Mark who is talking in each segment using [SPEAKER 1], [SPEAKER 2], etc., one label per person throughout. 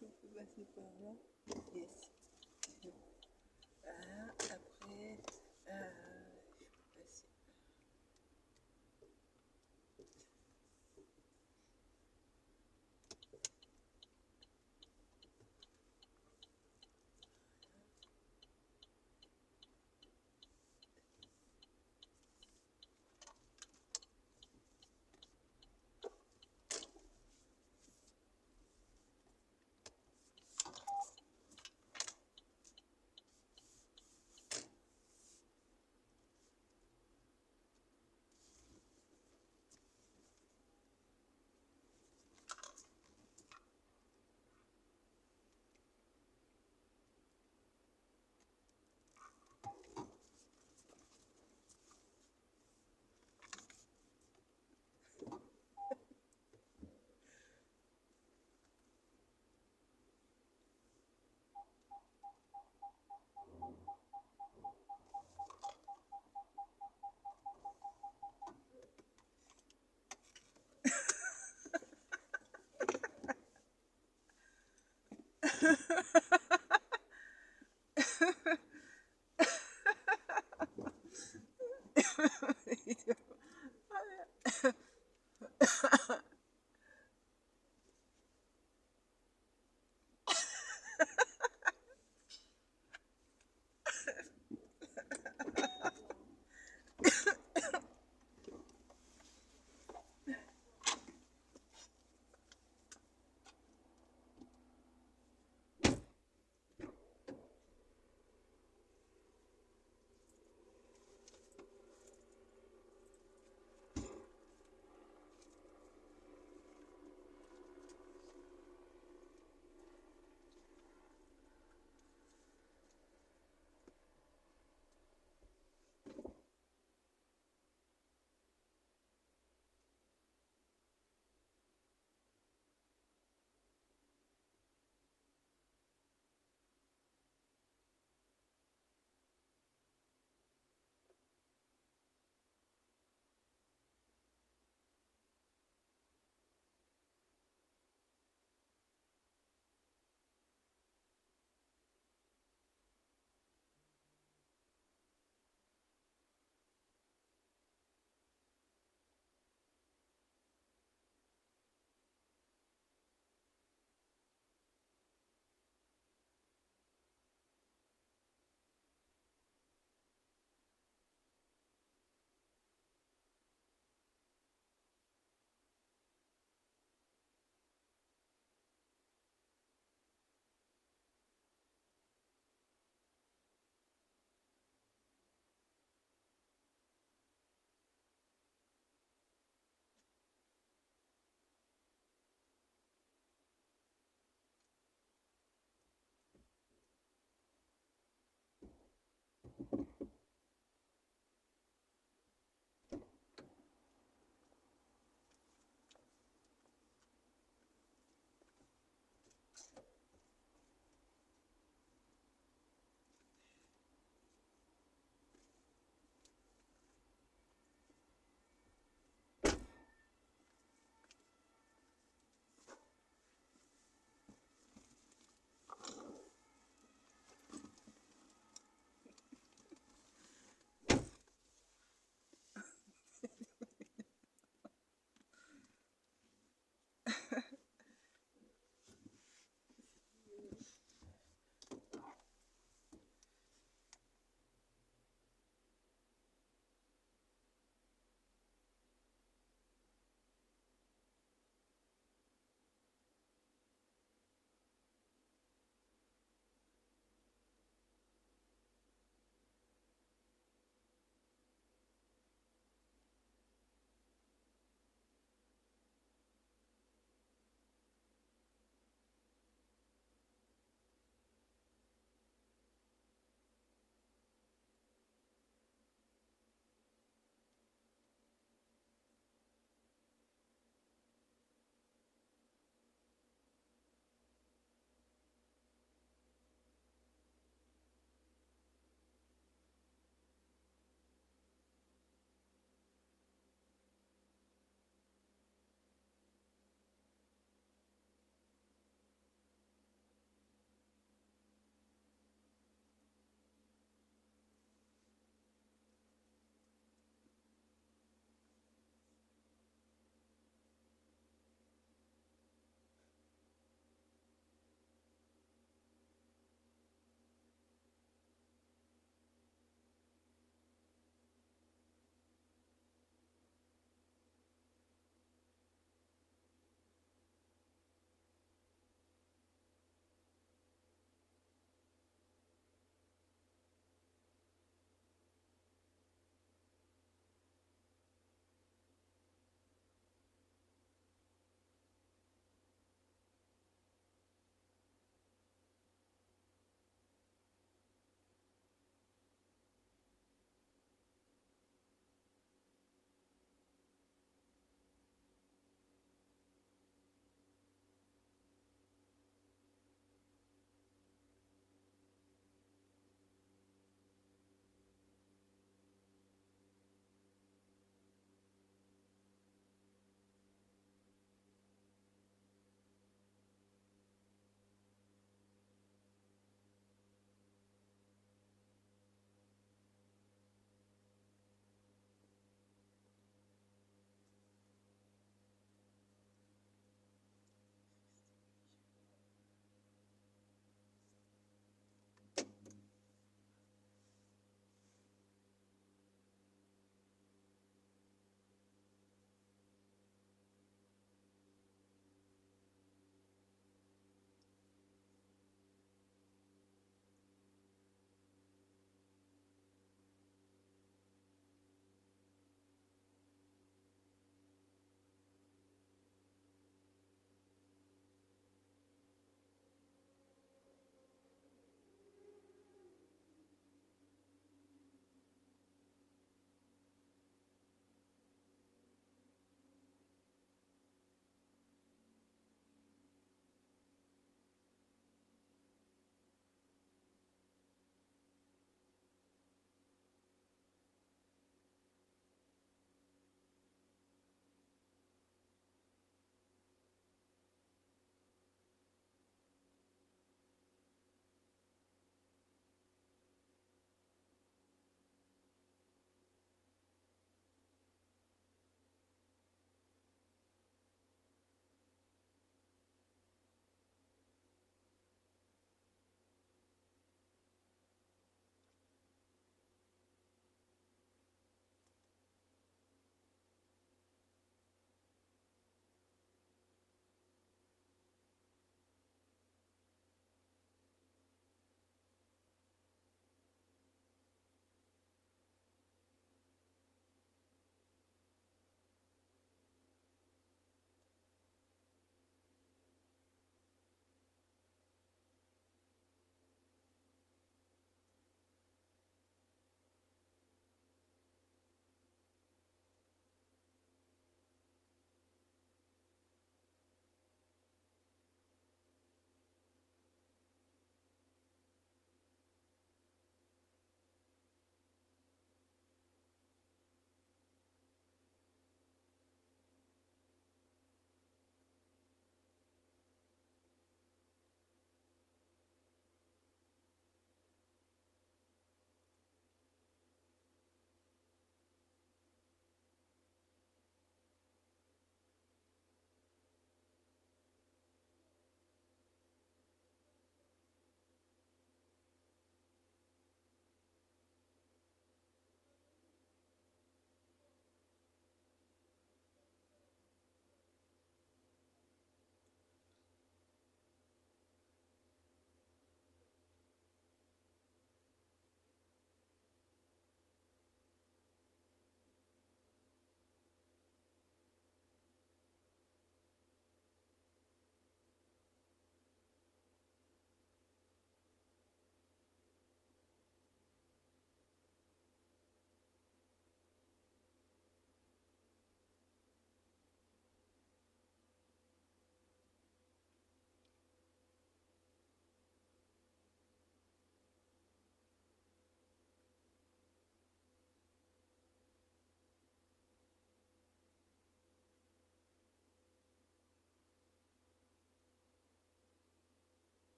[SPEAKER 1] Je peux passer par là. Yes. Voilà. Après, je peux passer.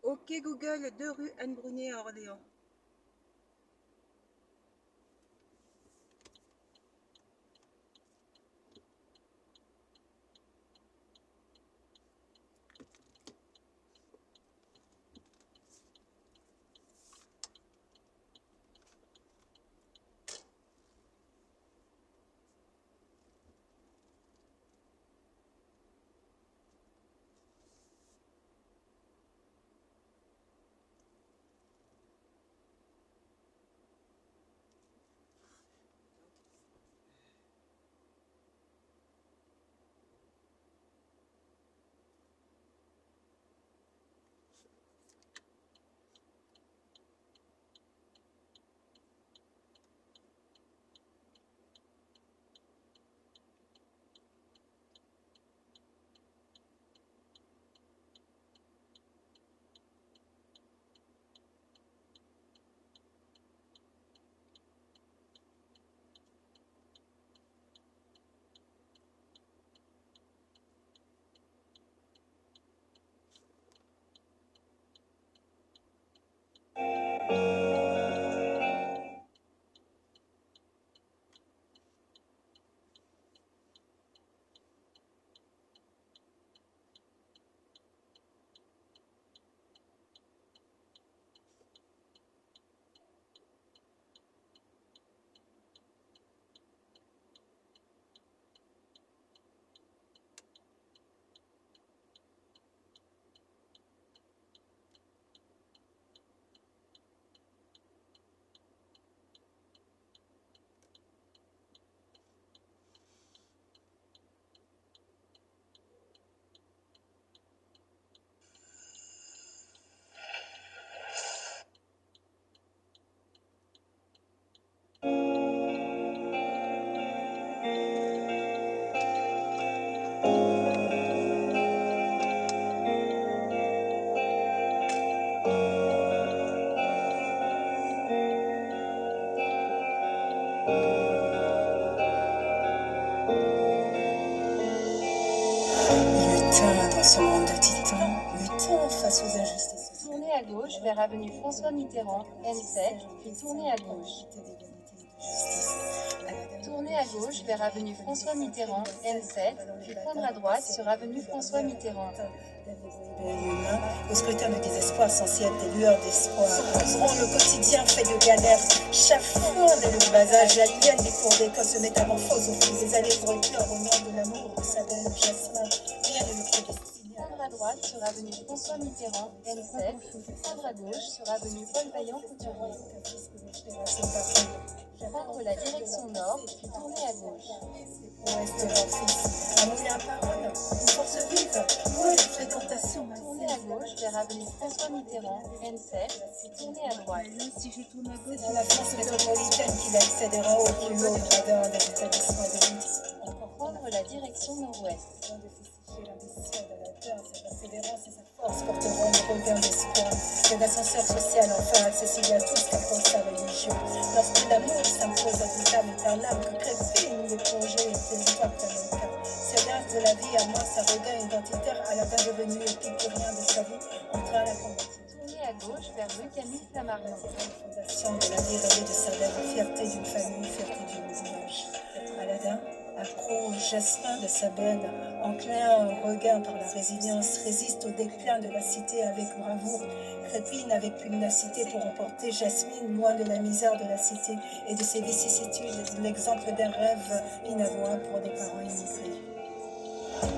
[SPEAKER 1] Ok Google, 2 rue Anne Brunet à Orléans.
[SPEAKER 2] Dans ce monde de titans, le temps face aux injustices.
[SPEAKER 3] Tournez à gauche vers avenue François Mitterrand, N7, puis tournez à gauche. Tournez à gauche vers avenue François Mitterrand, N7, puis prendre à droite sur avenue François Mitterrand.
[SPEAKER 2] Au scrutin de désespoir, censé être des lueurs d'espoir. S'opposeront le quotidien fait de galères. Chafouin dès le bas âge, la lienne des cours d'école se métamorphose au fil des années pour éclore au nom de l'amour de sa belle Jasmin. Rien ne le prédestine.
[SPEAKER 3] Prendre à droite sur avenue François Mitterrand, N7, puis prendre à gauche sur avenue Paul Vaillant-Couturier. Prendre la direction nord, puis tourner à gauche.
[SPEAKER 2] Ouest de leur fils, un moulin à parole, une force vive, où est la fréquentation?
[SPEAKER 3] Tournez à gauche vers avenue François Mitterrand, N7, puis tournez à droite.
[SPEAKER 1] Si je tourne à gauche,
[SPEAKER 2] Dans la France métropolitaine qu'il accédera au plus haut gradin des établissements de lutte.
[SPEAKER 3] Prendre la direction nord-ouest.
[SPEAKER 2] Sa persévérance et sa force porteront le regain d'espoir. C'est l'ascenseur social enfin accessible à tous qu'apporte sa religion. Lorsque l'amour s'impose à des âmes éternelles, que Crépine les plongées et territoires flamenca. C'est l'art de la vie à moi, sa regain identitaire à la fin devenu épicurien de sa vie, en train à la combattre.
[SPEAKER 3] Tournez à gauche vers rue Camille Flammarion.
[SPEAKER 2] Fondation de la vie rêvée de sa belle, fierté d'une famille, fierté d'une village. Aladin, accro, Jasmin de sa belle, enclin au regain par la résilience, résiste au déclin de la cité avec bravoure, crépine avec pugnacité pour emporter Jasmine loin de la misère de la cité et de ses vicissitudes, l'exemple d'un rêve inavouable pour des parents immigrés.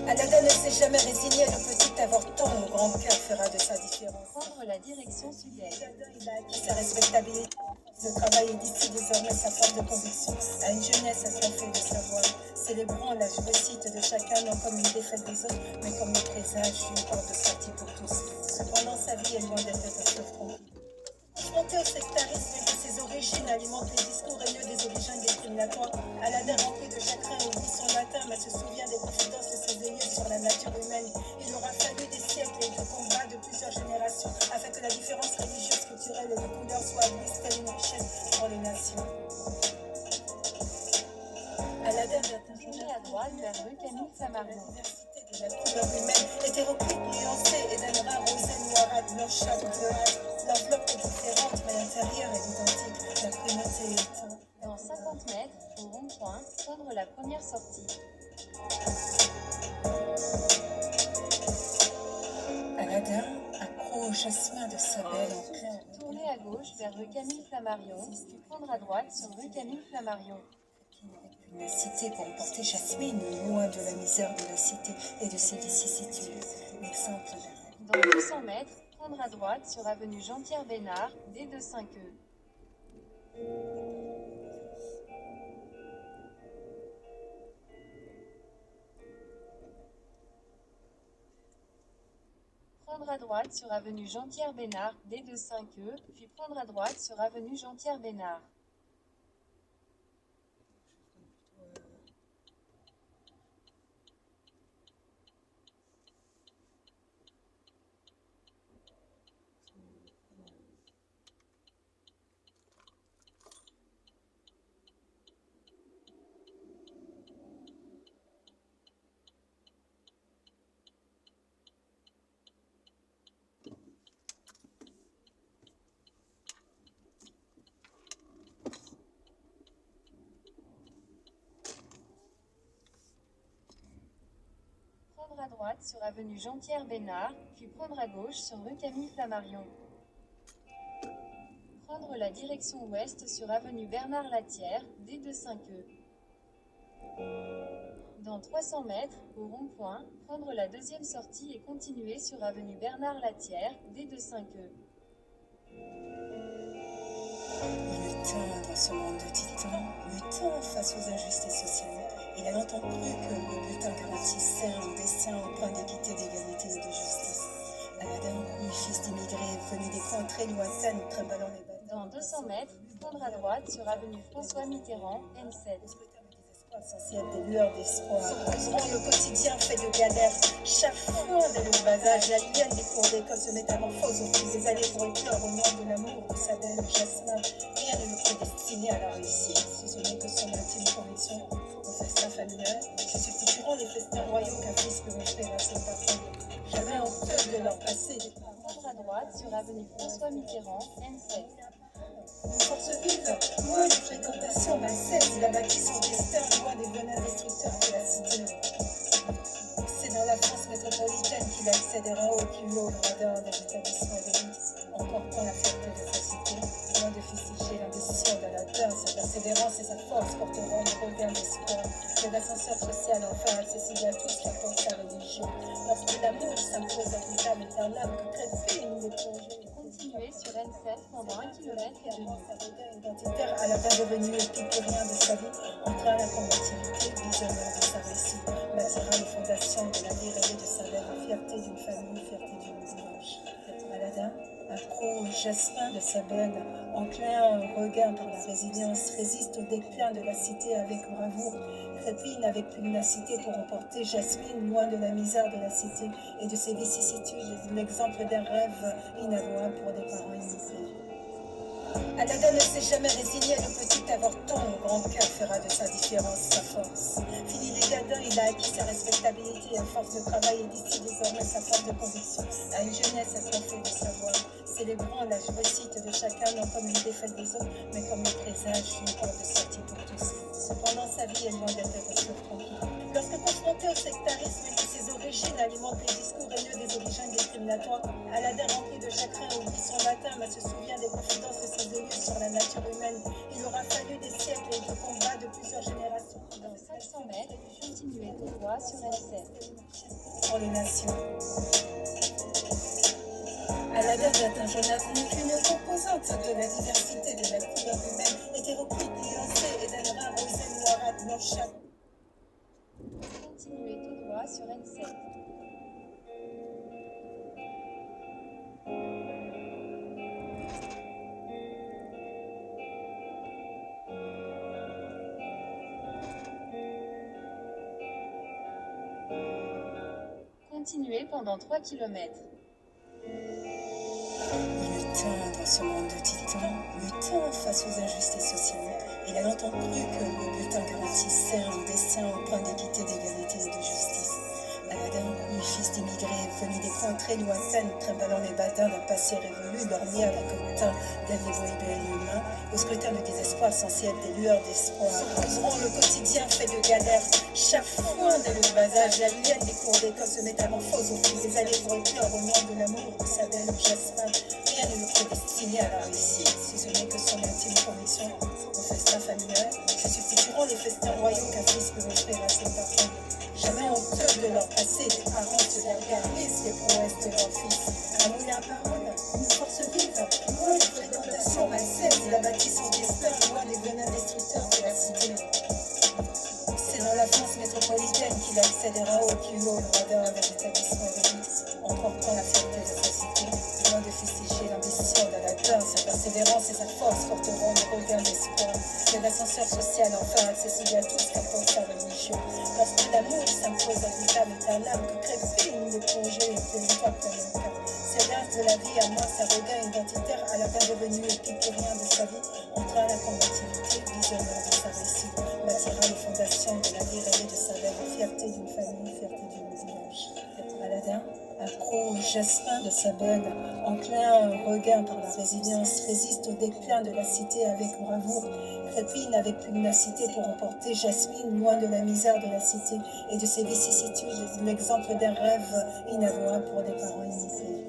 [SPEAKER 2] Aladin ne s'est jamais résigné, le petit avorton au grand cœur fera de sa différence.
[SPEAKER 3] Prendre la direction sud-est.
[SPEAKER 2] Il a acquis sa respectabilité. Le travail édifie désormais sa force de conviction. À une jeunesse assoiffée de savoir. Célébrons la réussite de chacun, non comme une défaite des autres, mais comme le présage d'une porte de sortie pour tous. Cependant, sa vie est loin d'être catastrophe tranquille. Confronté au sectarisme de ses origines, alimente les discours haineux des origines discriminatoires. Aladin rempli de chagrin oublie son latin, mais se souvient des confidences de ses aînés sur la nature humaine. Il aura fallu des siècles et de combats de plusieurs générations afin que la différence religieuse, culturelle et de couleur soit admise telle une richesse pour les nations. Aladin
[SPEAKER 3] Tournez à droite vers rue Camille Flammarion.
[SPEAKER 2] de la couleur humaine, hétéroclite, nuancée et d'un rare rosé noirâtre, blanchâtre de hâte. L'enveloppe est différente, mais l'intérieur est identique. La primauté étant.
[SPEAKER 3] Dans 50 mètres, au rond-point, prendre la première sortie.
[SPEAKER 2] Aladin, accro au jasmin de sa belle en plein.
[SPEAKER 3] Tournez à gauche vers rue Camille Flammarion, puis prendre à droite sur rue Camille Flammarion.
[SPEAKER 2] La cité pour emporter Jasmine, loin de la misère de la cité et de ses vicissitudes. L'exemple
[SPEAKER 3] Dans 200 mètres, prendre à droite sur avenue Jean-Pierre Bénard, D25E. Prendre à droite sur avenue Jean-Pierre Bénard, D25E, puis prendre à droite sur avenue Jean-Pierre Bénard. Prendre à droite sur avenue Jean-Pierre Bénard, puis prendre à gauche sur rue Camille Flammarion. Prendre la direction ouest sur avenue Bernard Latière, D25E. Dans 300 mètres, au rond-point, prendre la deuxième sortie et continuer sur avenue Bernard Latière, D25E.
[SPEAKER 2] Le temps dans ce monde de titans, le temps face aux injustices sociales. Il a longtemps cru que le bulletin garantissait un destin au point d'équité, d'égalité et de justice. Aladin, le fils d'immigrés venus des coins très lointains, trimballant les bâtons.
[SPEAKER 3] Dans 200 mètres, prendre à droite sur avenue François Mitterrand, N7.
[SPEAKER 2] Essentiel des lueurs d'espoir. S'opposeront le quotidien fait de galères. Chafouin dès le bas âge, la liane des cours d'école se métamorphose au fil des années pour éclore au nom de l'amour de sa belle Jasmin. Rien ne le prédestiné à la réussite, si ce n'est que son intime conviction. Au festin familial se substitueront les festins royaux qu'un fils peut offrir à ses parents. Jamais honteux de leur passé.
[SPEAKER 3] Prendre à droite sur avenue François Mitterrand, N7.
[SPEAKER 2] Une force vive, loin de fréquentation malsaine, il a bâti son destin loin des venins destructeurs de la cité. C'est dans la France métropolitaine qu'il accédera au plus haut gradin des établissements d'élite, en portant la fierté de sa cité, loin de fustiger l'ambition d'Aladin. Sa persévérance et sa force porteront le regain d'espoir, de l'ascenseur social enfin accessible à tous, qu'importe sa religion. Lorsque l'amour s'impose à toute âme et un âme que crève une plongée.
[SPEAKER 3] Continuez sur N7 pendant 1 km et demi.
[SPEAKER 2] Identitaire à la fin devenu épicurien de sa vie, entra la combativité, visionnaire de sa réussite, bâtira les fondations de la vie rêvée de sa mère, la fierté d'une famille, fierté d'une village. Aladin, accro au jasmin de sa benne, enclin au regain par la résilience, résiste au déclin de la cité avec bravoure, trépine avec pugnacité pour emporter Jasmine loin de la misère de la cité et de ses vicissitudes, l'exemple d'un rêve inavouable pour des parents immigrés. Aladin ne s'est jamais résigné, le petit avorton au grand cœur fera de sa différence sa force. Fini les gadins, il a acquis sa respectabilité à force de travail et d'ici désormais sa force de conviction. À une jeunesse assoiffée de savoir, célébrant la réussite de chacun non comme une défaite des autres, mais comme le présage d'une porte de sortie pour tous. Cependant, sa vie est loin d'être un fleuve tranquille. Lorsque confronté au sectarisme et que ses origines alimentent les discours haineux des origines discriminatoires, Aladin rempli de chagrin oublie son matin, mais se souvient des confidences de ses élus sur la nature humaine. Il aura fallu des siècles et de combats de plusieurs générations.
[SPEAKER 3] Dans 500 mètres, continuez tout droit sur N7.
[SPEAKER 2] Pour les nations. Aladin est un jeune avenue qu'une composante de la diversité de la couleur humaine, hétéroclite, nuancée et d'un grain rosé noirâtre blanchâtre.
[SPEAKER 3] Continuez tout droit sur N7. Continuez pendant 3 km.
[SPEAKER 2] Le temps dans ce monde de titans, le temps face aux injustices sociales. Il a longtemps cru que le bulletin garantissait un destin au point d'équité, d'égalité et de justice. Aladin, le fils d'immigrés, venus des coins très lointains, trimballant les badins d'un passé révolu, lorgnés avec au teint des et humains, au scrutin de désespoir, censé être des lueurs d'espoir. S'opposeront le quotidien fait de galères, chafouin dès le bas âge, la mienne des cours d'école se métamorphose au fil des années pour écrire au nom de l'amour de sa belle Jasmin. Rien ne le prédestiné à la réussite, si ce n'est que son intime conviction. Au festin familial se substitueront les festins royaux qu'un fils peut offrir à ses parents. Jamais honteux de leur passé, les parents se gargarisent les prouesses de leur fils. Un moulin à parole, une force vive, loin de fréquentation malsaine, il a bâti son destin, loin des venins destructeurs de la cité. C'est dans la France métropolitaine qu'il accédera au plus haut gradeur avec l'établissement de luxe, en portant la fierté de sa cité, loin de fustiger l'ambition d'Aladin, sa persévérance et sa force porteront le regain d'espoir. C'est l'ascenseur social enfin accessible à tous qu'apporte sa religion. Lorsque l'amour s'impose à l'âme éternelle, que crépine les plongées et territoires comme un cas. C'est l'as de la vie à moi, sa regain identitaire, à la fin devenu épicurien de sa vie, entra la combativité, visionnaire de sa réussite, bâtira les fondations de la vie rêvée de sa belle, fierté d'une famille, fierté d'une village. Aladin, accro au jasmin de sa belle, enclin au regain par la résilience, résiste au déclin de la cité avec bravoure, crépine avec pugnacité pour emporter Jasmine loin de la misère de la cité et de ses vicissitudes, l'exemple d'un rêve inavouable pour des parents immigrés.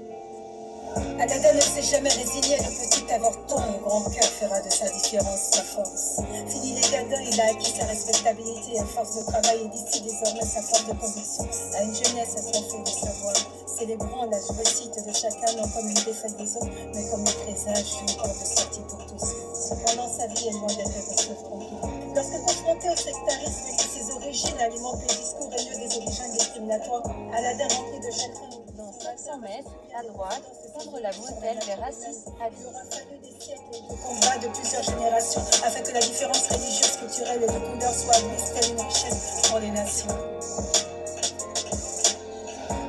[SPEAKER 2] Aladin ne s'est jamais résigné, le petit avorton, au grand cœur fera de sa différence sa force. Fini les gadins, il a acquis sa respectabilité à force de travail et d'ici désormais sa force de conviction. À une jeunesse assoiffée de savoir, célébrant la réussite de chacun, non comme une défaite des autres, mais comme le présage d'une porte de sortie pour tous. Cependant, sa vie est loin d'être un fleuve tranquille. Lorsque confronté au sectarisme et que ses origines alimentent les discours haineux des origines discriminatoires, Aladin rempli de chagrin.
[SPEAKER 3] Dans 500 mètres, à droite, prendre la bretelle vers Assis à
[SPEAKER 2] Il aura fallu des siècles de combats de plusieurs générations afin que la différence religieuse, culturelle et de couleur soit admise telle une richesse pour les nations.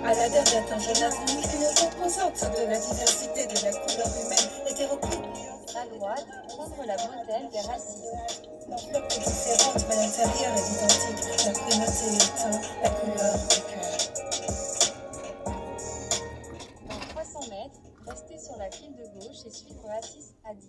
[SPEAKER 2] Aladin d'un jeune âge, une composante de la diversité de la couleur humaine, hétéroclite.
[SPEAKER 3] À droite, prendre la bretelle vers Assis.
[SPEAKER 2] L'enveloppe est différente, mais l'intérieur est identique. La primauté étant la couleur du cœur.
[SPEAKER 3] Dans 300 mètres, restez sur la file de gauche et suivre Assis à 10.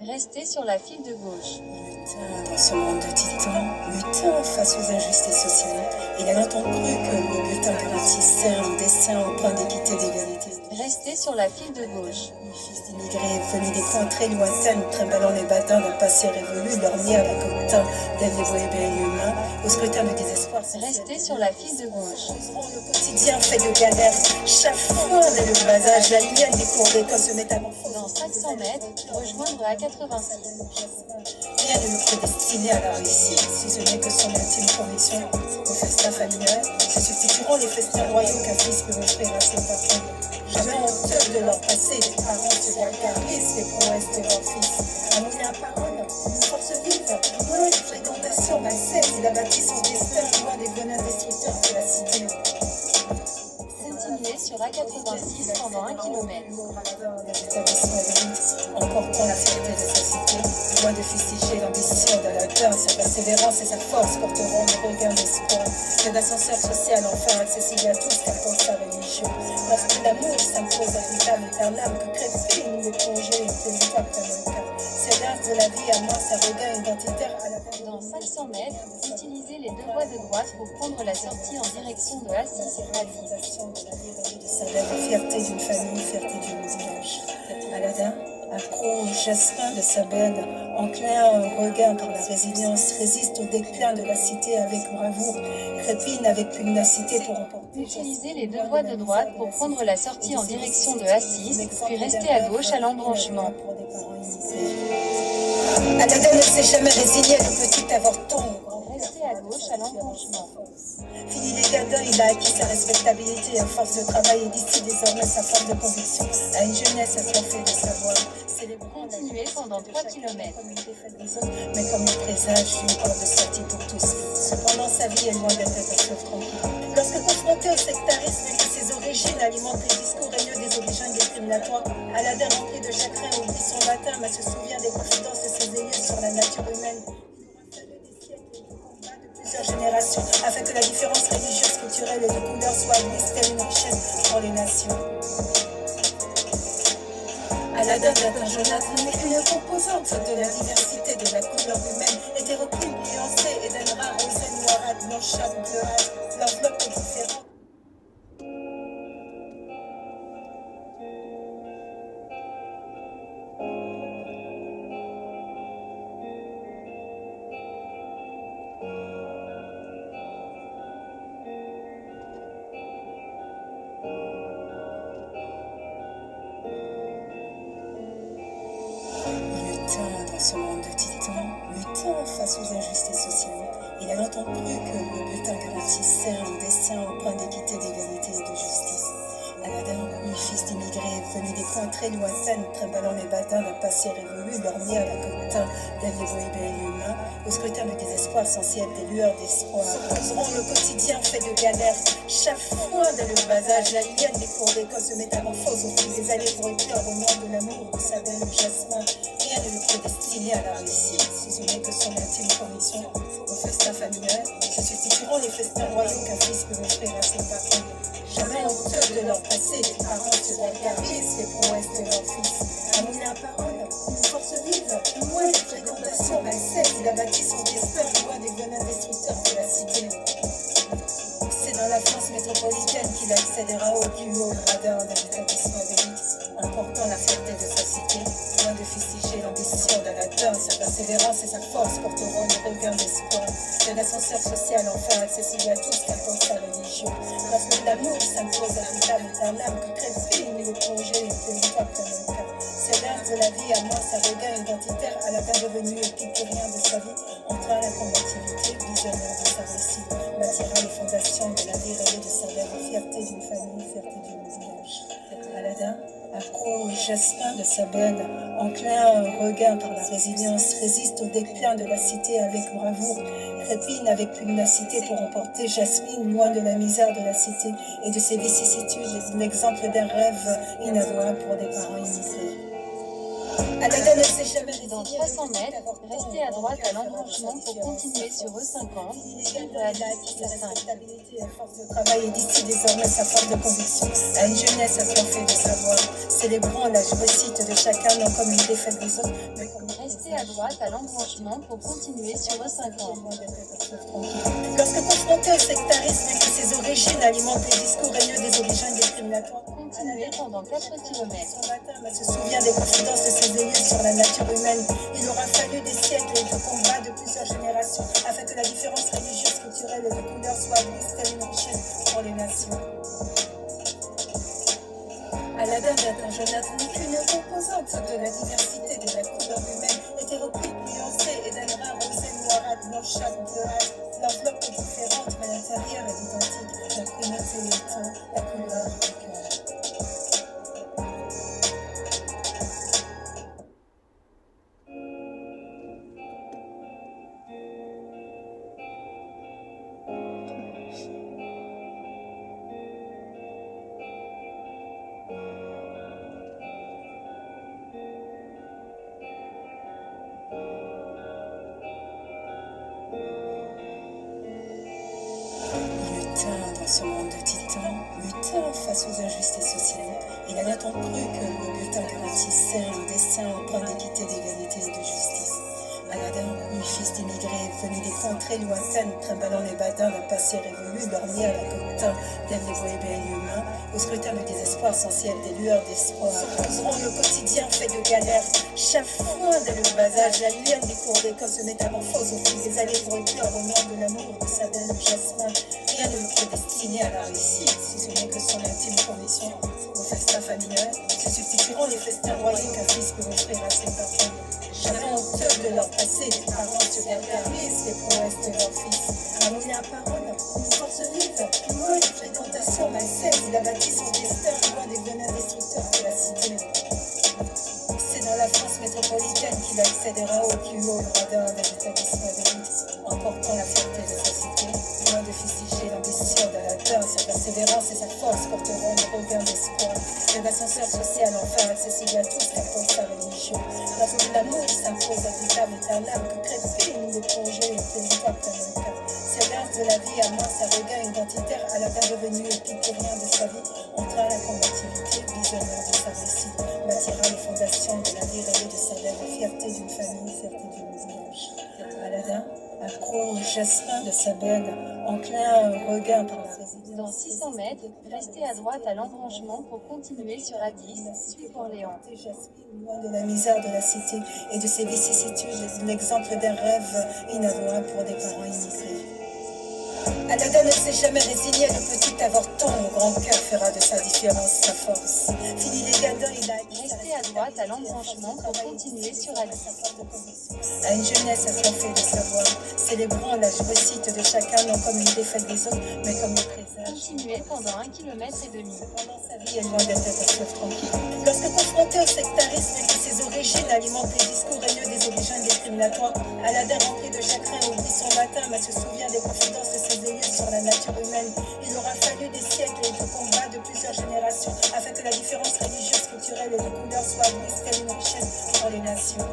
[SPEAKER 3] Restez sur la file de gauche.
[SPEAKER 2] Dans ce monde de titans, lutant face aux injustices sociales, il a longtemps cru que le bulletin garantissait un destin au point d'équité et d'égalité.
[SPEAKER 3] Restez sur la file de gauche.
[SPEAKER 2] Les fils d'immigrés venus des coins très lointains, trimballant les badins d'un passé révolu, lorgnés avec au teint des et humains, au scrutin de désespoir.
[SPEAKER 3] Restez sur la file de gauche.
[SPEAKER 2] Le quotidien fait de galères, chafouin dès le bas âge, la mienne des cours d'école se métamorphose.
[SPEAKER 3] Dans 500 mètres, rejoindre A86.
[SPEAKER 2] Rien ne le prédestiné à la réussite, si ce n'est que son intime conviction. Au festin familial se substitueront les festins royaux qu'un fils peut offrir à ses parents. Jamais honteux de leur passé, les parents se gargarisent les prouesses de leur fils. Un moulin à parole, une force vive, loin de fréquentation malsaine, il a bâti son destin loin des venins destructeurs de la cité.
[SPEAKER 3] Continuez sur A86 pendant 1 km.
[SPEAKER 2] En portant la fierté de sa cité, loin de fustiger l'ambition d'Aladin, sa persévérance et sa force porteront le regain d'espoir. C'est l'ascenseur social enfin accessible à tous qu'apporte sa religion. Lorsque l'amour s'impose à l'âme éternelle, que crépine les plongées et territoires comme un cas. C'est l'as de la vie à moi, sa regain identitaire à la fin.
[SPEAKER 3] Dans 500 mètres, utilisez les deux voies de droite pour prendre la sortie en direction de Assis à 10.
[SPEAKER 2] De sa belle, fierté d'une famille, fierté d'une village. Aladin, accro au jasmin de sa belle, enclin au regain par la résilience, résiste au déclin de la cité avec bravoure, crépine avec pugnacité pour emporter.
[SPEAKER 3] Utilisez les deux voies de droite pour prendre la sortie en direction de Assis, puis restez à gauche à l'embranchement.
[SPEAKER 2] Aladin ne s'est jamais résigné, le petit avorton.
[SPEAKER 3] Restez à gauche à l'embranchement.
[SPEAKER 2] Fini les gadins, il a acquis sa respectabilité à force de travail et d'ici désormais sa force de conviction. À une jeunesse assoiffée de savoir,
[SPEAKER 3] Continuez pendant 3 km.
[SPEAKER 2] Mais comme le présage d'une porte de sortie pour tous. Cependant, sa vie est loin d'être un fleuve tranquille. Lorsque confronté au sectarisme et que ses origines alimentent les discours haineux des origines discriminatoires, Aladin, rempli de chagrin, oublie son latin, mais se souvient des confidences de ses aïeux sur la nature humaine. Plusieurs générations, afin que la différence religieuse, culturelle et de couleur soit admise telle une richesse pour les nations. Aladin d'un Jonathan n'est qu'une composante de la diversité de la couleur humaine, hétéroclite, nuancée et d'un rare rosé noirâtre, blanchâtre, bleuâtre, l'enveloppe est différente. Dans ce monde de titans, luttant face aux injustices sociales, il a longtemps cru que le bulletin garantissait un destin empreint d'équité, d'égalité et de justice. Aladin, lui, fils d'immigrés, venu des coins très lointains, trimballant les badins d'un passé révolu, lorgné à la coquetin d'un vieux humain, au scrutin de désespoir censé être des lueurs d'espoir. S'opposeront le quotidien fait de galères, chaque fois dans le bas âge, la liane des cours d'école se métamorphose au fil des années pour éclore au nom de l'amour de sa belle Jasmin. Rien ne le prédestiné à la réussite, si ce n'est que son intime conviction. Au festin familial se substitueront les festins royaux qu'un fils peut offrir à ses parents. Jamais honteux de leur passé, les parents se vulgarisent les prouesses de leur fils. Amour la parole, une force vive, loin des fréquentations malsaines, il a bâti son destin, loin des venins destructeurs de la cité. C'est dans la France métropolitaine qu'il accédera au plus haut gradin d'un établissement d'élite, emportant la fierté de sa cité, loin de fustiger l'ambition d'Aladin. Sa persévérance et sa force porteront le regain d'espoir. C'est l'ascenseur social enfin accessible à tous, qu'importe sa religion. Lorsque l'amour s'impose à l'âme d'un âme que crépine le projet et le territoire comme un cas. C'est l'art de la vie à moi, sa regain identitaire, Aladin devenu épicurien de sa vie, entraîne la combativité, visionnaire de sa réussite, bâtira les fondations de la vie rêvée de sa belle, fierté d'une famille, fierté d'une village. Aladin, accro au jasmin de sa belle, enclin au regain par la résilience, résiste au déclin de la cité avec bravoure, trépine avec pugnacité pour emporter Jasmine loin de la misère de la cité et de ses vicissitudes, l'exemple d'un rêve inavouable pour des parents immigrés. Aladin ne s'est jamais
[SPEAKER 3] Dans 300 mètres, restez à droite à l'embranchement pour continuer sur E50, libre à 10 à 5.
[SPEAKER 2] À force de travail et d'ici désormais sa force de conviction, à une jeunesse assoiffée de savoir, célébrons la réussite de chacun non comme une défaite des autres, mais comme
[SPEAKER 3] Restez à droite à l'embranchement pour continuer sur E50.
[SPEAKER 2] Lorsque confronté au sectarisme et que ses origines alimentent les discours haineux des origines discriminatoires,
[SPEAKER 3] Continuez pendant 4 km.
[SPEAKER 2] son matin, mais se souvient des confidences de ses aïeux sur la nature humaine. Il aura fallu des siècles de combats de plusieurs générations afin que la différence religieuse, culturelle et de couleur soit admise telle une richesse pour les nations. Aladin d'un Jonathan n'est qu'une composante de la diversité de la couleur humaine, hétéroclite, nuancée et d'un rare rosé noirâtre, blanchâtre, bleuâtre. L'enveloppe est différente, mais l'intérieur est identique. La primauté étant la couleur du cœur. Dans ce monde de titans, luttant face aux injustices sociales, il a longtemps cru que le bulletin garantissait un destin empreint d'équité, d'égalité et de justice. Aladin, lui, fils d'immigrés, venu des coins très lointains, trimballant les badins d'un passé révolu, lorgné à la coquetin d'un vieux humain, au scrutin de désespoir censé être des lueurs d'espoir. S'opposeront le quotidien fait de galères, chaque fois dès le bas âge, la liane des cours d'école se métamorphose au fil des années pour éclore au nom de l'amour de sa belle Jasmin. Rien ne le prédestiné à la réussite, si ce n'est que son intime conviction. Au festin familial se substitueront les festins royaux qu'un fils peut offrir à ses parents. Jamais honteux de leur passé, les parents se vulgarisent les prouesses de leur fils. Amour la parole, une force vive, loin des fréquentations malsaines, il a bâti son destin loin des venins destructeurs de la cité. C'est dans la accédera au plus haut gradin des établissements d'élite, emportant la fierté de sa cité. Loin de fustiger l'ambition d'Aladin, sa persévérance et sa force porteront le regain d'espoir. Un ascenseur social enfin accessible à tous, qu'importe sa religion. La foule de l'amour s'impose à toute âme éternelle que crépine de plongée et plaisir comme un cas. Sévère de la vie à moi, sa regain identitaire, Aladin devenu épicurien de sa vie, entra la combativité, visionnaire de sa récit, bâtira les fondations de la vie rêvée de sa belle, fierté d'une famille, fierté d'une village. Aladin, accro au jasmin de sa belle, enclin un regain pour la résidence.
[SPEAKER 3] Dans 600 mètres, restez à droite à l'embranchement pour continuer sur A10, suite Orléans.
[SPEAKER 2] Jasmine, loin de la misère de la cité et de ses vicissitudes, l'exemple d'un rêve inavouable pour des parents immigrés. Aladin ne s'est jamais résigné, le petit avorton au grand cœur fera de sa différence sa force. Fini les gadins, il a
[SPEAKER 3] Restez à droite à l'embranchement pour continuer sur A10.
[SPEAKER 2] à une jeunesse assoiffée de savoir, célébrant la réussite de chacun non comme une défaite des autres, mais comme le présage.
[SPEAKER 3] Continuez pendant 1,5 km.
[SPEAKER 2] Cependant, sa vie est loin d'être un fleuve tranquille. Lorsque confronté au sectarisme qui ses origines alimente les discours haineux des origines discriminatoires, Aladin rempli de chagrin oublie son matin, mais se souvient des confidences de ses aïeux sur la nature humaine. Il aura fallu des siècles et de combats de plusieurs générations afin que la différence religieuse, culturelle et de couleur soit admise telle une richesse pour les nations.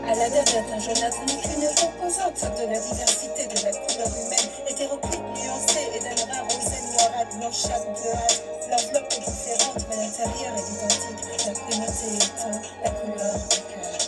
[SPEAKER 2] Aladin est un Jonathan qu'une composante de la diversité de la couleur humaine, hétéroclite, nuancée et d'un grain rosé, noirâtre, blanchâtre, bleuâtre. L'enveloppe est différente, mais l'intérieur est identique. La primauté étant la couleur du cœur.